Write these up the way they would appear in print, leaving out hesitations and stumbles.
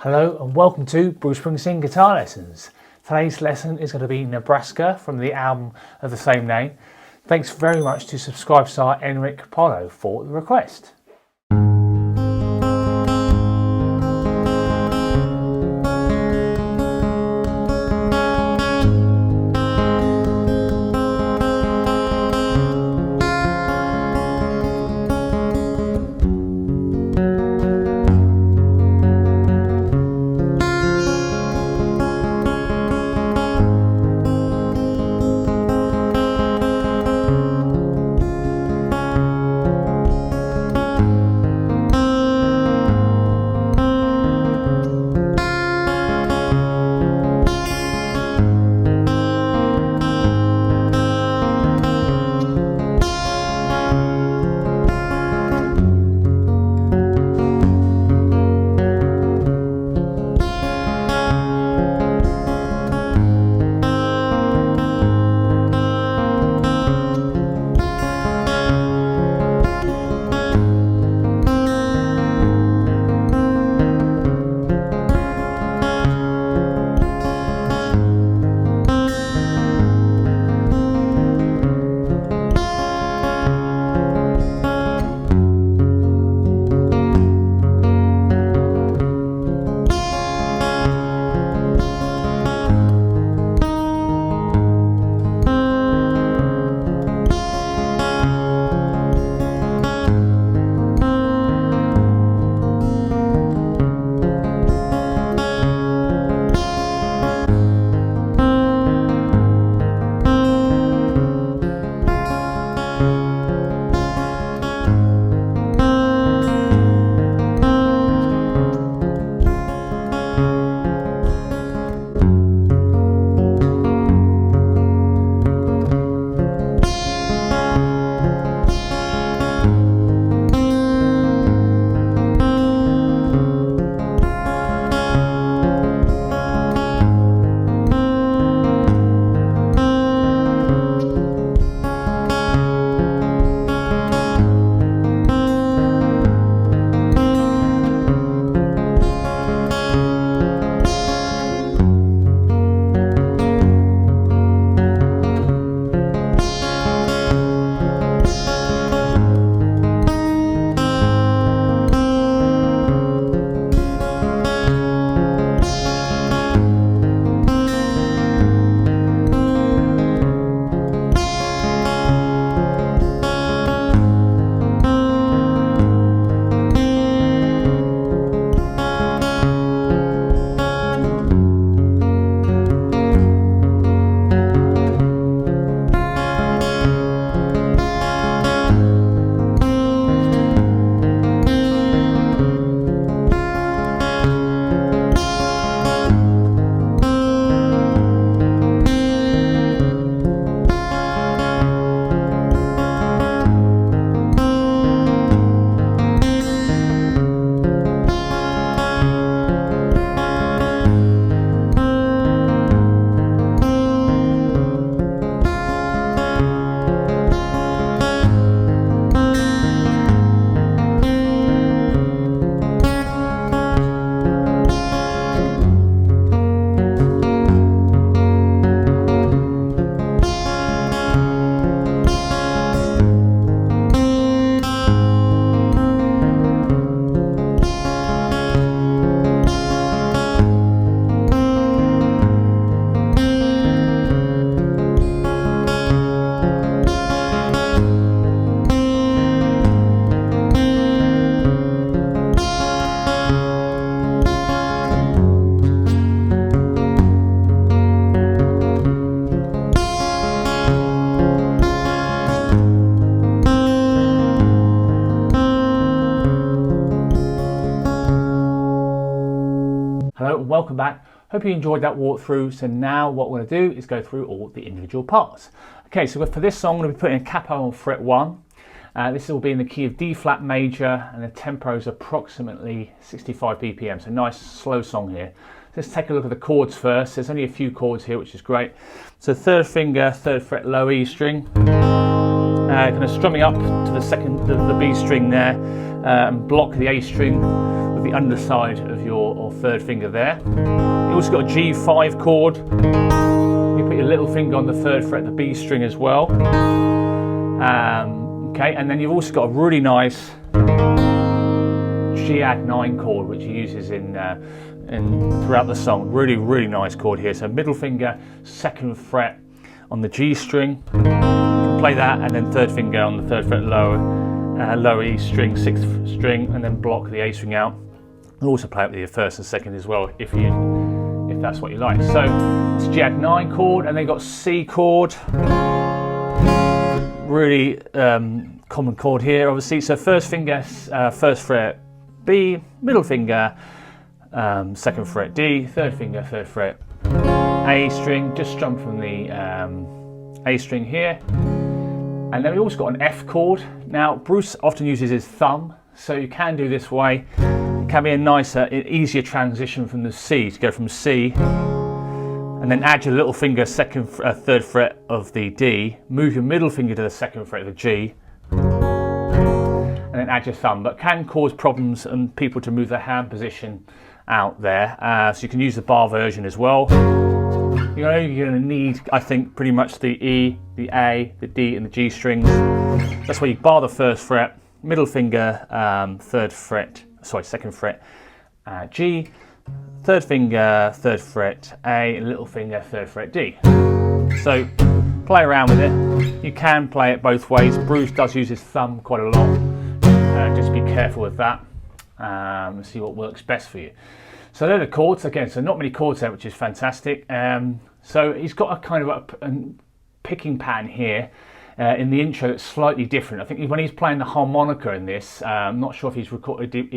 Hello and welcome to Bruce Springsteen Guitar Lessons. Today's lesson is going to be Nebraska from the album of the same name. Thanks very much to subscribe star Enric Polo for the request. Hello and welcome back. Hope you enjoyed that walkthrough. So now what we're going to do is go through all the individual parts. Okay, so for this song I'm going to be putting a capo on fret 1. This will be in the key of D flat major and the tempo is approximately 65 BPM, so nice slow song here. Let's take a look at the chords first. There's only a few chords here, which is great. So third finger, 3rd fret, low E string. Kind of strumming up to the B string there, and block the A string with with the underside of your third finger there. You also got a G5 chord. You put your little finger on the third fret, the B string as well. Okay, and then you've also got a really nice G Gadd9 chord, which he uses in throughout the song. Really, really nice chord here. So middle finger, second fret on the G string. You can play that, and then third finger on the third fret lower E string, sixth string, and then block the A string out. And also play it with your first and second as well, if that's what you like. So it's G Gadd9 chord, and then got C chord. Really common chord here, obviously. So first finger, first fret B, middle finger, second fret D, third finger, third fret A string. Just strum from the A string here. And then we also got an F chord. Now Bruce often uses his thumb, so you can do this way. It can be a nicer, easier transition from the C, to go from C and then add your little finger third fret of the D, move your middle finger to the second fret of the G, and then add your thumb. But can cause problems and people to move their hand position out there. So you can use the bar version as well. You're only going to need, I think, pretty much the E, the A, the D, and the G strings. That's where you bar the first fret, middle finger, second fret, G, third finger, third fret A, little finger, third fret D. So play around with it. You can play it both ways. Bruce does use his thumb quite a lot. Just be careful with that and see what works best for you. So they're the chords again. So not many chords there, which is fantastic. So he's got a kind of a picking pattern here in the intro that's slightly different. I think when he's playing the harmonica in this, I'm not sure if he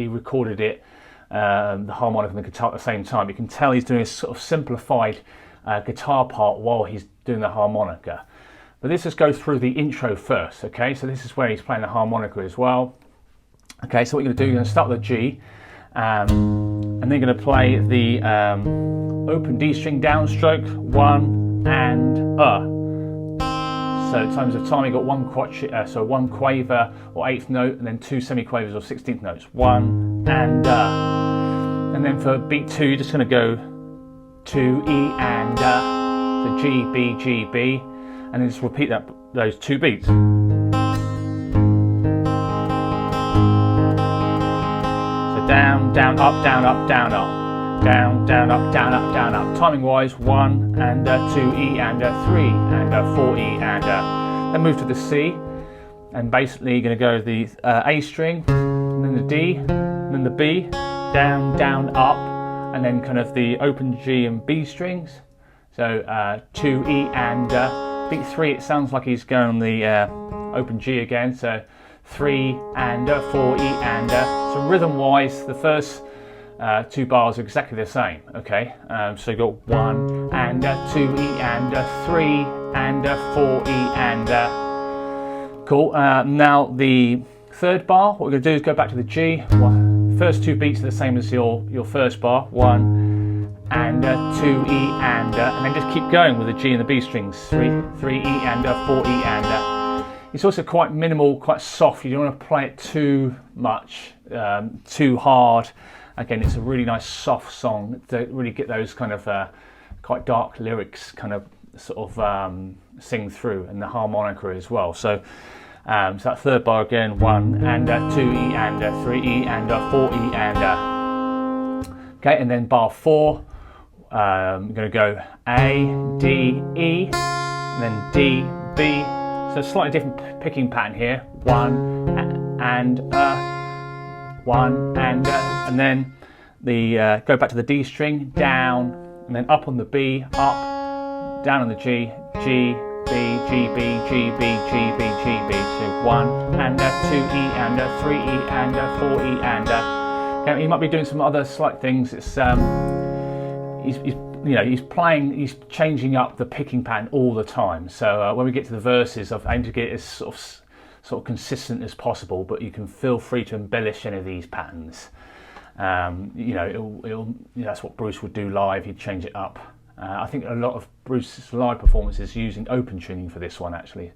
recorded it. The harmonica and the guitar at the same time. You can tell he's doing a sort of simplified guitar part while he's doing the harmonica. But let's just go through the intro first, okay? So this is where he's playing the harmonica as well. Okay, so what you're going to do, you're going to start with a G, and then you're going to play the open D string downstroke, 1 and So in terms of time, you've got one quaver or 8th note, and then 2 semiquavers or 16th notes, 1 and then for beat 2, you're just going to go to E and so G, B, G, B, and then just repeat those 2 beats. So down, down, up, down, up, down, up, down, down, up, down, up, down, up. Timing wise, 1 and 2 E and 3 and 4 E and then move to the C, and basically you're going to go the A string, and then the D, and then the B, down, down, up, and then kind of the open G and B strings. So 2 E and beat 3, it sounds like he's going on the open G again. So 3 and 4 E and so rhythm wise, the first 2 bars are exactly the same. Okay, so you've got 1 and 2 E and 3 and 4 E and cool. Now the third bar, what we're going to do is go back to the G. First 2 beats are the same as your first bar, 1 and 2 E and then just keep going with the G and the B strings, 3 E and 4 E and it's also quite minimal, quite soft. You don't want to play it too much, too hard. Again, it's a really nice soft song to really get those kind of quite dark lyrics kind of sort of sing through, and the harmonica as well. So so that third bar again, 1 and 2 E and 3 E and 4 E and okay, and then bar 4, I'm going to go A, D, E, and then D, B. So slightly different picking pattern here. 1 and 1 and then the go back to the D string, down, and then up on the B, up, down on the G, G, B, G, B, G, B, G, B, G, B. So 1 and 2 E and 3 E and 4 E and okay, he might be doing some other slight things. It's he's changing up the picking pattern all the time. So when we get to the verses, I've aimed to get it as sort of consistent as possible, but you can feel free to embellish any of these patterns. That's what Bruce would do live. He'd change it up. I think a lot of Bruce's live performances using open tuning for this one actually.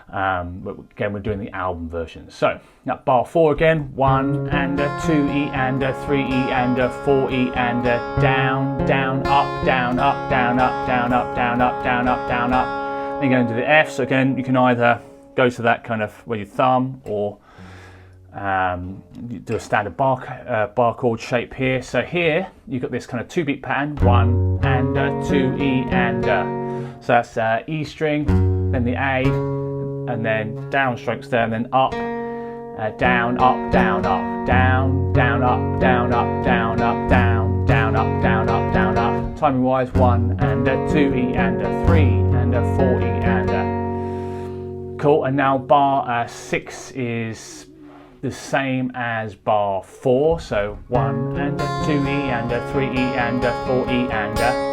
But again, we're doing the album version. So that bar 4 again, 1 and a 2 E and a 3 E and a 4 E and a down, down, up, down, up, down, up, down, up, down, up, down, up, down, up. Then you go into the F. So again, you can either go to that kind of with your thumb, or you do a standard bar chord shape here. So here you've got this kind of 2-beat pattern, 1 and a 2 E and a. So that's E string, then the A, and then down strokes there, and then up, down, up, down, up, down, down, up, down, up, down, up, down, down, up, down, up, down, up. Timing wise, 1 and a 2 E and a 3 and a 4 E and a. Cool. And now bar 6 is the same as bar 4. So 1 and a 2 E and a 3 E and a 4 E and a.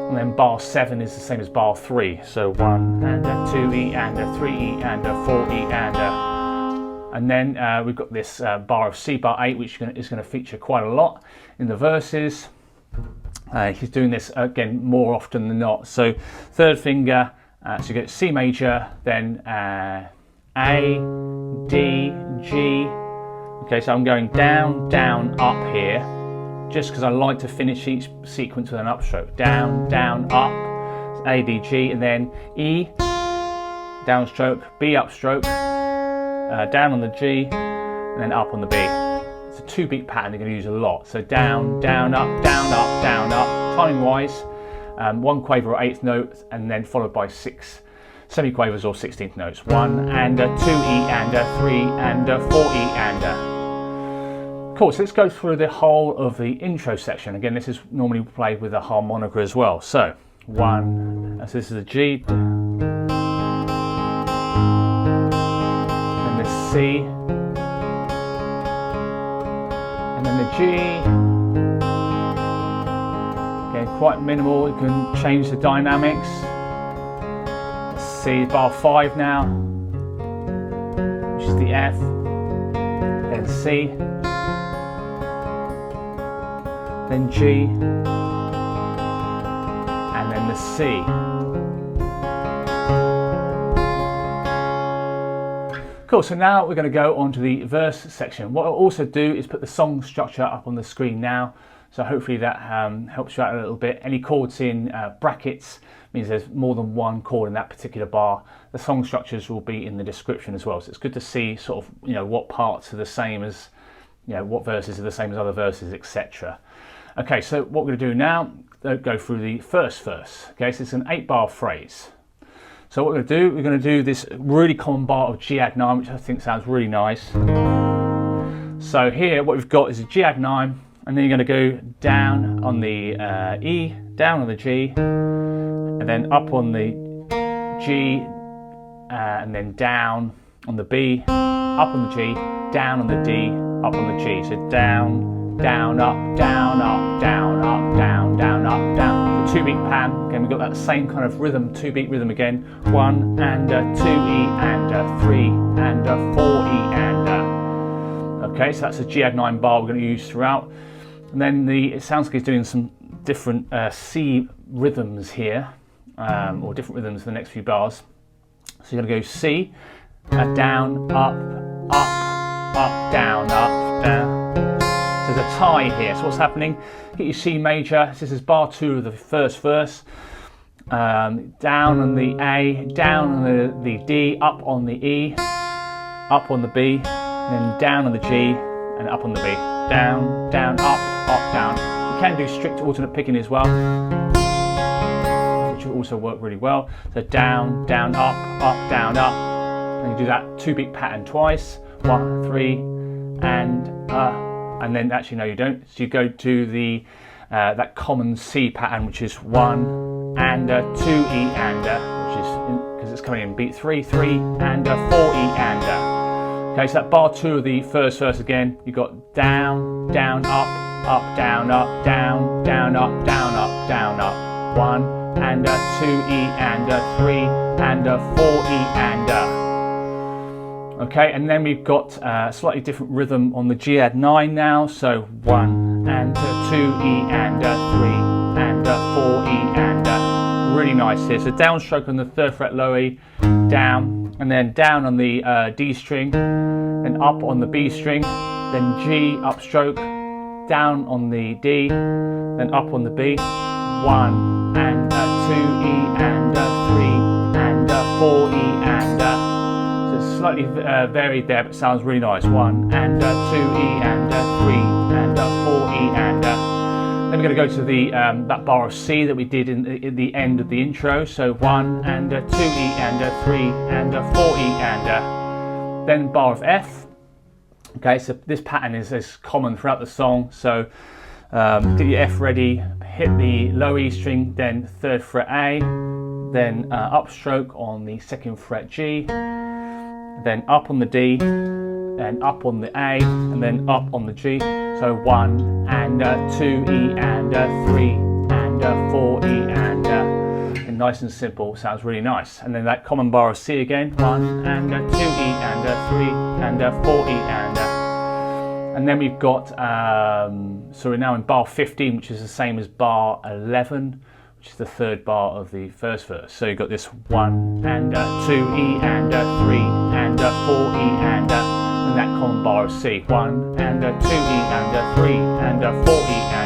And then bar 7 is the same as bar 3. So 1 and a 2 E and a 3 E and a 4 E and a. And then we've got this bar of C, bar 8, which is going to feature quite a lot in the verses. He's doing this again more often than not. So third finger, so you get C major, then A, D, G. Okay, so I'm going down, down, up here, just because I like to finish each sequence with an upstroke. Down, down, up, A, D, G, and then E, downstroke, B, upstroke, down on the G, and then up on the B. It's a 2-beat pattern you're going to use a lot. So down, down, up, down, up, down, up. Timing wise, 1 quaver or 8th note, and then followed by 6 semi-quavers or 16th notes. 1 and a 2 E and a 3 and a 4 E and a. Cool, so let's go through the whole of the intro section. Again, this is normally played with a harmonica as well. So 1, so this is a G, then the C, and then the G. Again, quite minimal, you can change the dynamics. C, bar 5 now, which is the F, then C, then G, and then the C. Cool, so now we're going to go on to the verse section. What I'll also do is put the song structure up on the screen now, so hopefully that helps you out a little bit. Any chords in brackets means there's more than one chord in that particular bar. The song structures will be in the description as well, so it's good to see sort of, you know, what parts are the same as, you know, what verses are the same as other verses, etc. Okay, so what we're going to do now, go through the first verse. Okay, so it's an 8-bar phrase. So what we're going to do this really common bar of G Gadd9, which I think sounds really nice. So here what we've got is a G Gadd9, and then you're going to go down on the E, down on the G, and then up on the G, and then down on the B, up on the G, down on the D, up on the G. So down, down, up, down, up, down, up, down, down, up, down. So 2-beat pattern. Again, we've got that same kind of rhythm, 2-beat rhythm again. 1 and a 2 E and a 3 and a 4 E and a. Okay, so that's a G Gadd9 bar we're going to use throughout. And then it sounds like he's doing some different C rhythms here, or different rhythms for the next few bars. So you're going to go C, down, up, down, up, down. So there's a tie here. So what's happening? Get your C major. This is bar 2 of the first verse. Down on the A, down on the D, up on the E, up on the B, and then down on the G, and up on the B. Down, down, up, down. You can do strict alternate picking as well, which will also work really well. So down, down, up, down, up. And you do that 2-beat pattern twice. 1, 3, and then actually no, you don't. So you go to the that common C pattern, which is 1 and a 2 E and a, which is because it's coming in beat 3, 3 and a 4 E and a. Okay, so that bar 2 of the first verse again, you've got down, down, up, down, up, down, down, up, down, up, down, up. 1 and a 2 E and a 3 and a 4 E and a. Okay, and then we've got a slightly different rhythm on the G Gadd9 now. So 1 and a 2 E and a 3 and a 4 E and a. Really nice here. So downstroke on the 3rd fret low E, down, and then down on the D string, then up on the B string, then G upstroke, down on the D, then up on the B, 1 and 2 E and 3 and 4 E and so it's slightly varied there, but sounds really nice. 1 and 2 E and 3 and 4 E and then we're going to go to the that bar of C that we did in the end of the intro. So 1 and 2 E and 3 and 4 E and then bar of F. Okay, so this pattern is common throughout the song. So get your F ready, hit the low E string, then 3rd fret A, then upstroke on the 2nd fret G, then up on the D, then up on the A, and then up on the G. So 1 and 2 E and 3 and 4 E and nice and simple, sounds really nice. And then that common bar of C again, 1 and 2 E and 3 and 4 E and then we've got, so we're now in bar 15, which is the same as bar 11, which is the 3rd bar of the first verse. So you've got this 1 and 2 E and 3 and 4 E and that common bar of C, 1 and 2 E and 3 and 4 E and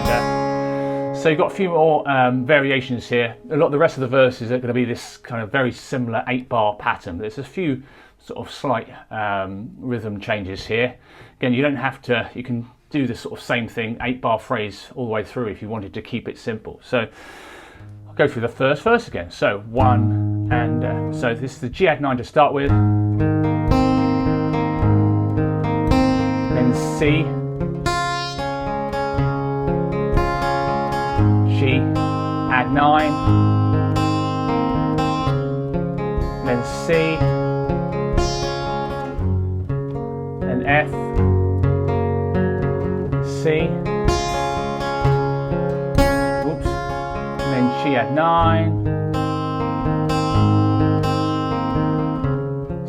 so you've got a few more variations here. A lot of the rest of the verses are going to be this kind of very similar 8-bar pattern. There's a few sort of slight rhythm changes here. Again, you don't have to, you can do the sort of same thing, 8-bar phrase all the way through if you wanted to keep it simple. So I'll go through the first verse again. So 1 and so this is the G Gadd9 to start with. Then C, G Gadd9, then C, then F, C, whoops, and then G Gadd9,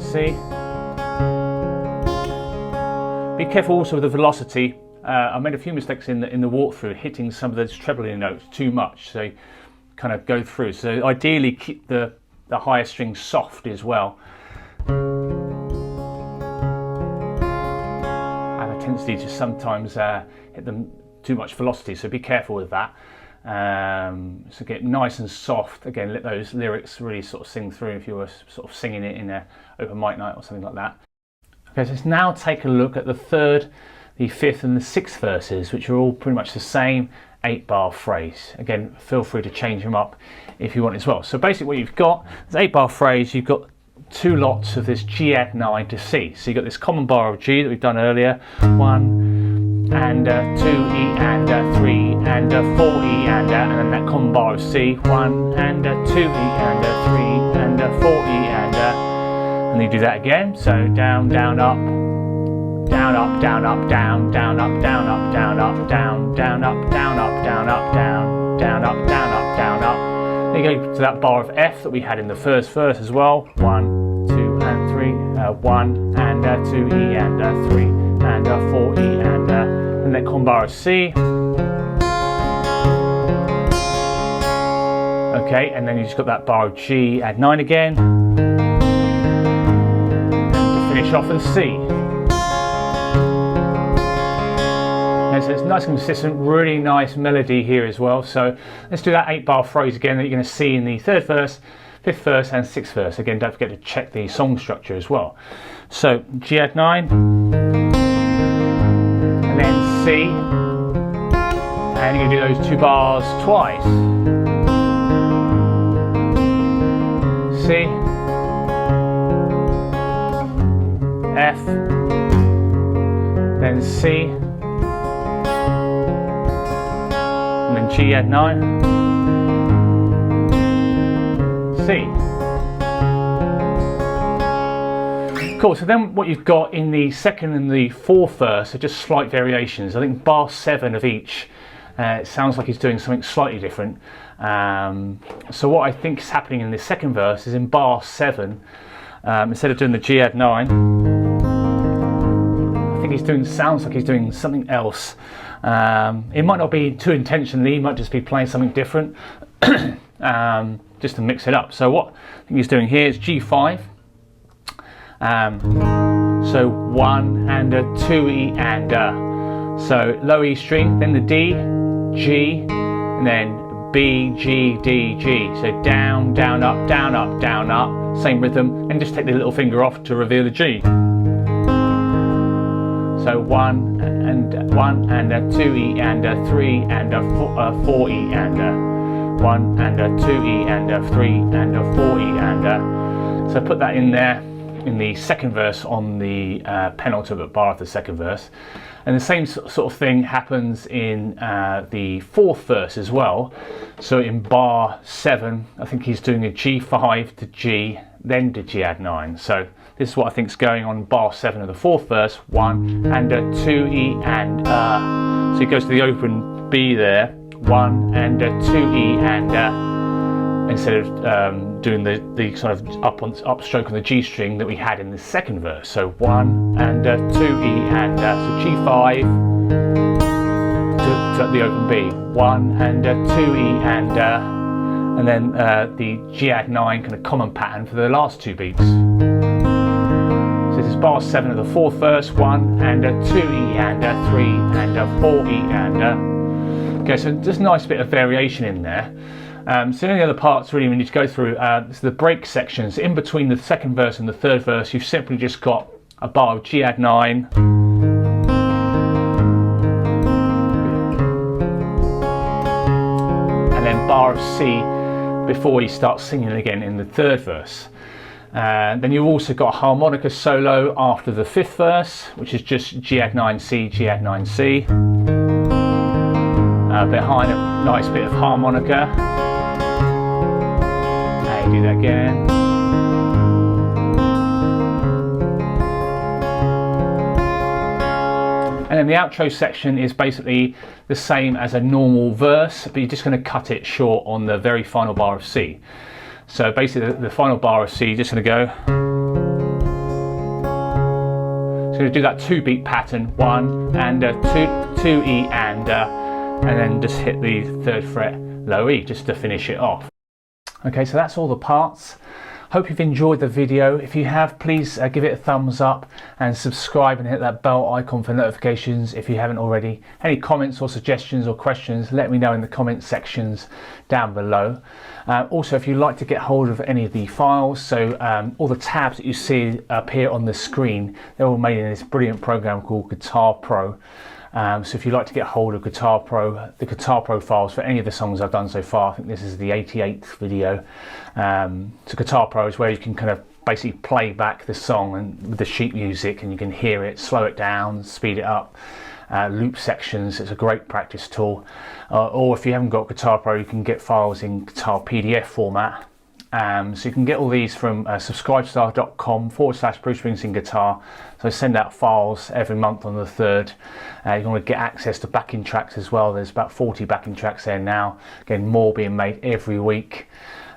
C. Be careful also with the velocity. I made a few mistakes in the walkthrough, hitting some of those trebly notes too much, so kind of go through. So ideally keep the higher strings soft as well. I have a tendency to sometimes hit them too much velocity, so be careful with that. So get nice and soft. Again, let those lyrics really sort of sing through if you were sort of singing it in an open mic night or something like that. Okay, so let's now take a look at the 3rd, the 5th and the 6th verses, which are all pretty much the same 8-bar phrase. Again, feel free to change them up if you want as well. So basically what you've got is 8-bar phrase, you've got 2 lots of this G Gadd9 to C. So you've got this common bar of G that we've done earlier, 1 and 2 E and 3 and 4 E and then that common bar of C, 1 and 2 E and 3 and 4 E and you do that again. So down, down, up, down, up, down, up, down, down, up, down, up, down, up, down, down, up, down, up, down, up, down, down, up, down, up, down, up. Then you go to that bar of F that we had in the first verse as well. 1, 2 and 3, 1 and 2 E and 3 and 4 E and that common bar of C. Okay, and then you just got that bar of G Gadd9 again. And to finish off with C. And so it's nice and consistent, really nice melody here as well. So let's do that 8-bar phrase again that you're going to see in the 3rd verse, 5th verse and 6th verse. Again, don't forget to check the song structure as well. So G Gadd9 and then C, and you're going to do those 2 bars twice. C, F, then C, and then G Gadd9, C. Cool, so then what you've got in the 2nd and the 4th verse are just slight variations. I think bar 7 of each, it sounds like he's doing something slightly different. So what I think is happening in the 2nd verse is in bar 7, instead of doing the G Gadd9, I think sounds like he's doing something else. It might not be too intentionally, he might just be playing something different, just to mix it up. So what I think he's doing here is G5, So 1 and a 2 E and a. So low E string, then the D, G, and then B, G, D, G. So down, down, up, down, up, down, up. Same rhythm, and just take the little finger off to reveal the G. So 1 and a 2 E and a 3 and a 4 E and a 1 and a 2 E and a 3 and a 4 E and a. So put that in there in the second verse on the penultimate bar of the second verse. And the same sort of thing happens in the fourth verse as well. So in bar 7, I think he's doing a G5 to G, then to G Gadd9. So this is what I think is going on in bar 7 of the fourth verse. 1 and a 2 E and a. So he goes to the open B there. 1 and a 2 E and a. Instead of doing the sort of up stroke on the G string that we had in the second verse. So 1 and a 2 E and a. So G5 to the open B. 1 and a 2 E and a. And then the G Gadd9 kind of common pattern for the last 2 beats. So this is bar 7 of the fourth verse. 1 and a 2 E and a 3 and a 4 E and a. Okay, so just a nice bit of variation in there. So the only other parts really we need to go through is the break sections. In between the second verse and the third verse, you've simply just got a bar of G Gadd9, and then bar of C before he starts singing again in the third verse. Then you've also got a harmonica solo after the fifth verse, which is just G Gadd9 C, G Gadd9 C. Behind a nice bit of harmonica. Do that again. And then the outro section is basically the same as a normal verse, but you're just going to cut it short on the very final bar of C. So basically the final bar of C, you're just going to go. So going to do that 2-beat pattern, 1 and a 2 E and then just hit the 3rd fret low E just to finish it off. Okay, so that's all the parts. Hope you've enjoyed the video. If you have, please give it a thumbs up and subscribe and hit that bell icon for notifications if you haven't already. Any comments or suggestions or questions, let me know in the comment sections down below. Also, if you'd like to get hold of any of the files, so all the tabs that you see appear on the screen, they're all made in this brilliant program called Guitar Pro. So if you'd like to get hold of Guitar Pro, the Guitar Pro files for any of the songs I've done so far, I think this is the 88th video. So Guitar Pro is where you can kind of basically play back the song and with the sheet music, and you can hear it, slow it down, speed it up, loop sections. It's a great practice tool. Or if you haven't got Guitar Pro, you can get files in Guitar PDF format. So you can get all these from subscribestar.com/Bruce Springsteen Guitar. So I send out files every month on the 3rd. You want to get access to backing tracks as well. There's about 40 backing tracks there now. Again, more being made every week.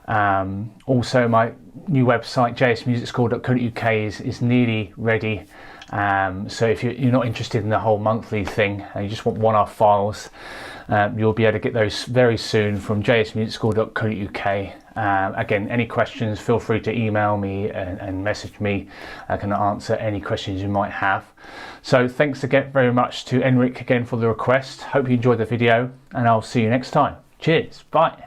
Also, my new website, jsmusicschool.co.uk, is nearly ready. So if you're not interested in the whole monthly thing and you just want one-off files, you'll be able to get those very soon from jsmusicschool.co.uk. Again, any questions, feel free to email me and message me. I can answer any questions you might have. So thanks again very much to Enric again for the request. Hope you enjoyed the video, and I'll see you next time. Cheers, bye.